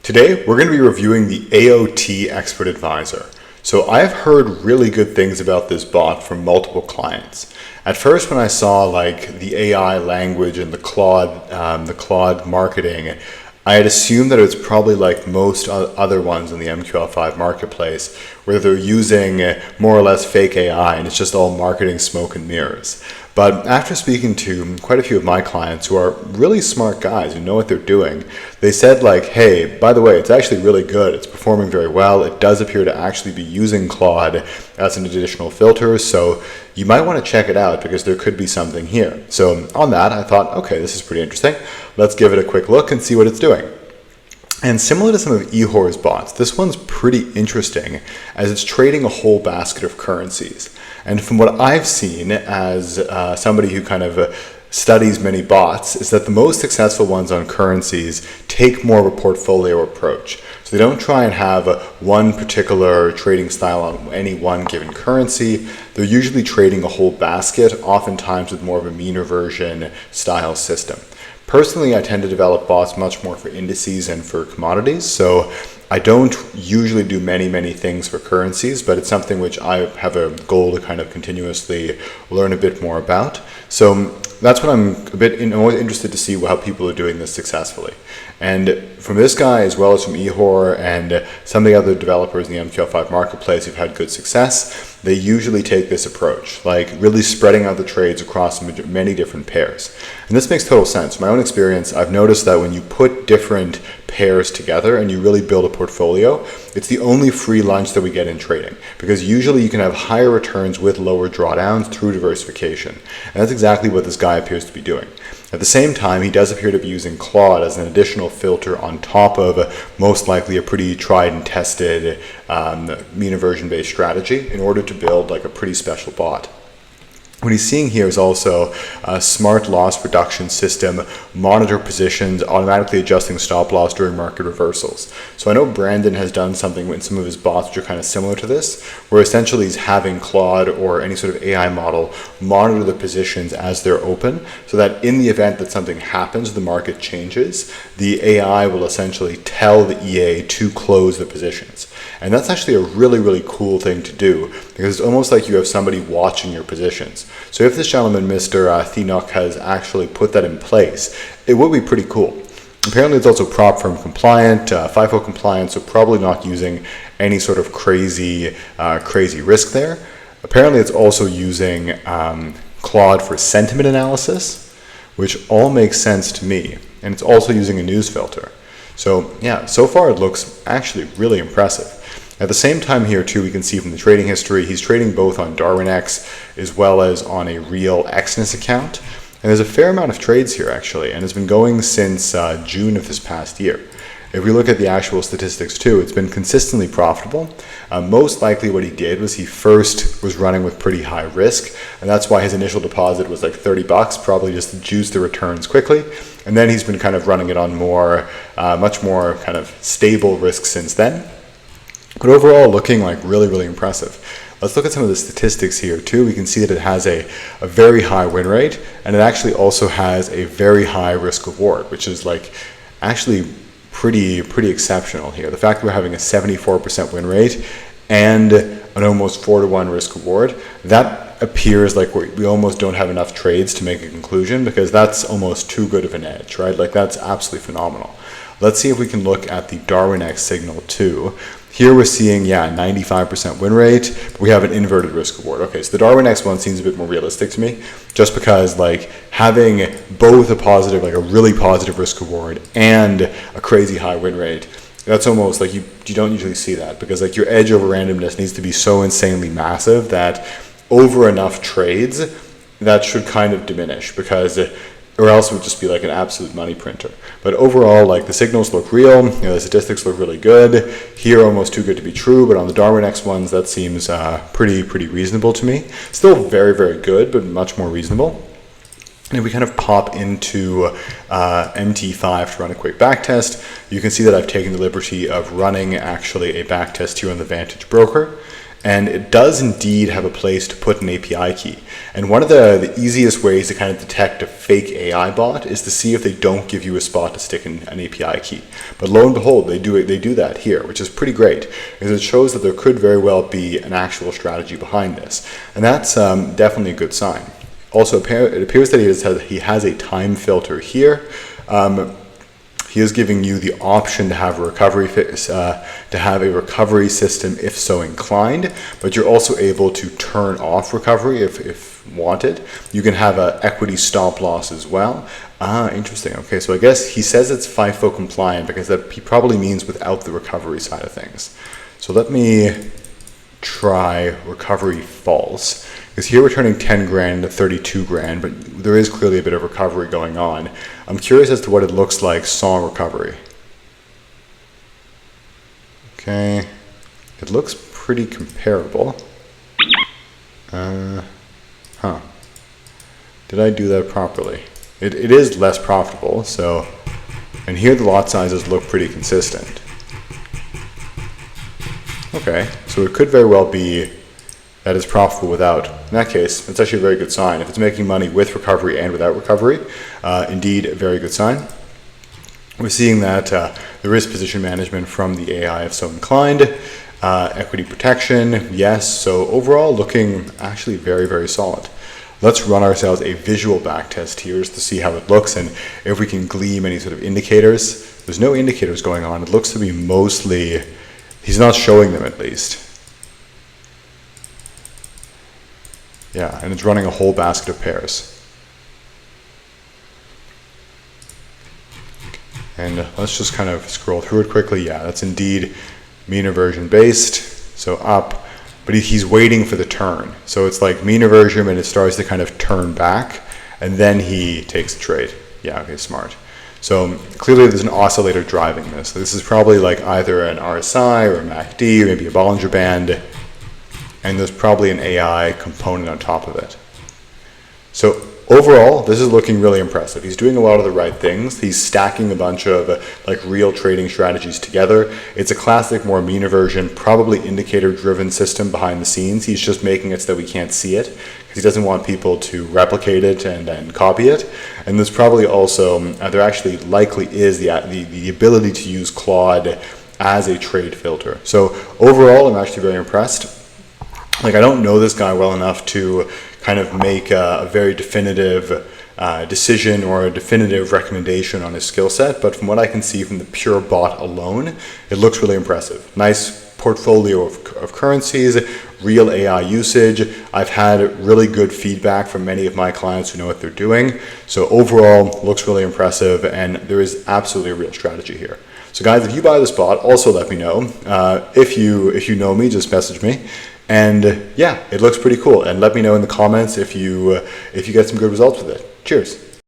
Today, we're going to be reviewing the AoT Expert Advisor. So I've heard really good things about this bot from multiple clients. At first, when I saw the AI language and the Claude marketing, I had assumed that it was probably like most other ones in the MQL5 marketplace, where they're using more or less fake AI and it's just all marketing smoke and mirrors. But after speaking to quite a few of my clients who are really smart guys who know what they're doing, they said hey, by the way, it's actually really good. It's performing very well. It does appear to actually be using Claude as an additional filter. So you might want to check it out because there could be something here. So on that, I thought, okay, this is pretty interesting. Let's give it a quick look and see what it's doing. And similar to some of Ehor's bots, this one's pretty interesting as it's trading a whole basket of currencies. And from what I've seen as somebody who kind of studies many bots, is that the most successful ones on currencies take more of a portfolio approach. So they don't try and have one particular trading style on any one given currency. They're usually trading a whole basket, oftentimes with more of a mean reversion style system. Personally, I tend to develop bots much more for indices and for commodities. So I don't usually do many things for currencies, but it's something which I have a goal to kind of continuously learn a bit more about. So that's what I'm a bit always interested to see how people are doing this successfully. And from this guy, as well as from Ehor and some of the other developers in the MQL5 marketplace who've had good success, they usually take this approach, like really spreading out the trades across many different pairs. And this makes total sense. In my own experience, I've noticed that when you put different pairs together and you really build a portfolio, it's the only free lunch that we get in trading, because usually you can have higher returns with lower drawdowns through diversification. And that's exactly what this guy appears to be doing. At the same time, he does appear to be using Claude as an additional filter on top of most likely a pretty tried and tested mean reversion based strategy in order to build a pretty special bot. What he's seeing here is also a smart loss reduction system, monitor positions, automatically adjusting stop loss during market reversals. So I know Brandon has done something in some of his bots which are kind of similar to this, where essentially he's having Claude or any sort of AI model monitor the positions as they're open, so that in the event that something happens, the market changes, the AI will essentially tell the EA to close the positions. And that's actually a really cool thing to do, because it's almost like you have somebody watching your positions. So if this gentleman, Mr. Thinok, has actually put that in place, it would be pretty cool. Apparently it's also prop firm compliant, FIFO compliant, so probably not using any sort of crazy risk there. Apparently it's also using Claude for sentiment analysis, which all makes sense to me. And it's also using a news filter. So yeah, so far it looks actually really impressive. At the same time here too, we can see from the trading history, he's trading both on DarwinX as well as on a real Exness account. And there's a fair amount of trades here actually, and it's been going since June of this past year. If we look at the actual statistics too, it's been consistently profitable. Most likely what he did was he first was running with pretty high risk, and that's why his initial deposit was like $30, probably just to juice the returns quickly. And then he's been kind of running it on much more kind of stable risk since then. But overall, looking really impressive. Let's look at some of the statistics here too. We can see that it has a very high win rate, and it actually also has a very high risk reward, which is actually pretty exceptional here. The fact that we're having a 74% win rate and an almost 4-to-1 risk reward, that appears like we almost don't have enough trades to make a conclusion, because that's almost too good of an edge, right? That's absolutely phenomenal. Let's see if we can look at the DarwinX signal too. Here we're seeing, 95% win rate, but we have an inverted risk reward. Okay, so the DarwinX one seems a bit more realistic to me, just because having both a really positive risk reward and a crazy high win rate, that's almost you don't usually see that, because your edge over randomness needs to be so insanely massive that over enough trades, that should kind of diminish, because or else it would just be an absolute money printer. But overall, the signals look real, the statistics look really good. Here, almost too good to be true, but on the DarwinX ones, that seems pretty reasonable to me. Still very good, but much more reasonable. And if we kind of pop into MT5 to run a quick backtest, you can see that I've taken the liberty of running actually a backtest here on the Vantage broker. And it does indeed have a place to put an API key. And one of the easiest ways to kind of detect a fake AI bot is to see if they don't give you a spot to stick in an API key. But lo and behold, they do that here, which is pretty great, because it shows that there could very well be an actual strategy behind this. And that's definitely a good sign. Also, it appears that he has a time filter here. He is giving you the option to have a recovery system if so inclined, but you're also able to turn off recovery if wanted. You can have an equity stop loss as well. Interesting. Okay, so I guess he says it's FIFO compliant because that he probably means without the recovery side of things. So let me try recovery false, because here we're turning 10 grand to 32 grand, but there is clearly a bit of recovery going on. I'm curious as to what it looks like saw recovery. Okay, it looks pretty comparable. Did I do that properly? It is less profitable, so, and here the lot sizes look pretty consistent. Okay, so it could very well be that it's profitable without. In that case, it's actually a very good sign. If it's making money with recovery and without recovery, indeed a very good sign. We're seeing that there is position management from the AI if so inclined. Equity protection, yes. So overall looking actually very, very solid. Let's run ourselves a visual backtest here just to see how it looks and if we can glean any sort of indicators. There's no indicators going on. It looks to be mostly, he's not showing them at least. Yeah, and it's running a whole basket of pairs. And let's just kind of scroll through it quickly. Yeah, that's indeed mean reversion based, so up, but he's waiting for the turn. So it's like mean reversion and it starts to kind of turn back and then he takes the trade. Yeah, okay, smart. So clearly there's an oscillator driving this. So this is probably like either an RSI or a MACD or maybe a Bollinger Band, and there's probably an AI component on top of it. So overall, this is looking really impressive. He's doing a lot of the right things. He's stacking a bunch of like real trading strategies together. It's a classic, more mean reversion, probably indicator-driven system behind the scenes. He's just making it so that we can't see it because he doesn't want people to replicate it and then copy it. And there's probably also, there actually likely is the ability to use Claude as a trade filter. So overall, I'm actually very impressed. Like, I don't know this guy well enough to kind of make a very definitive decision or a definitive recommendation on his skill set, but from what I can see from the pure bot alone, it looks really impressive. Nice portfolio of currencies, real AI usage. I've had really good feedback from many of my clients who know what they're doing. So overall, looks really impressive, and there is absolutely a real strategy here. So guys, if you buy this bot, also let me know. If you know me, just message me. And yeah, it looks pretty cool. And let me know in the comments if you get some good results with it. Cheers.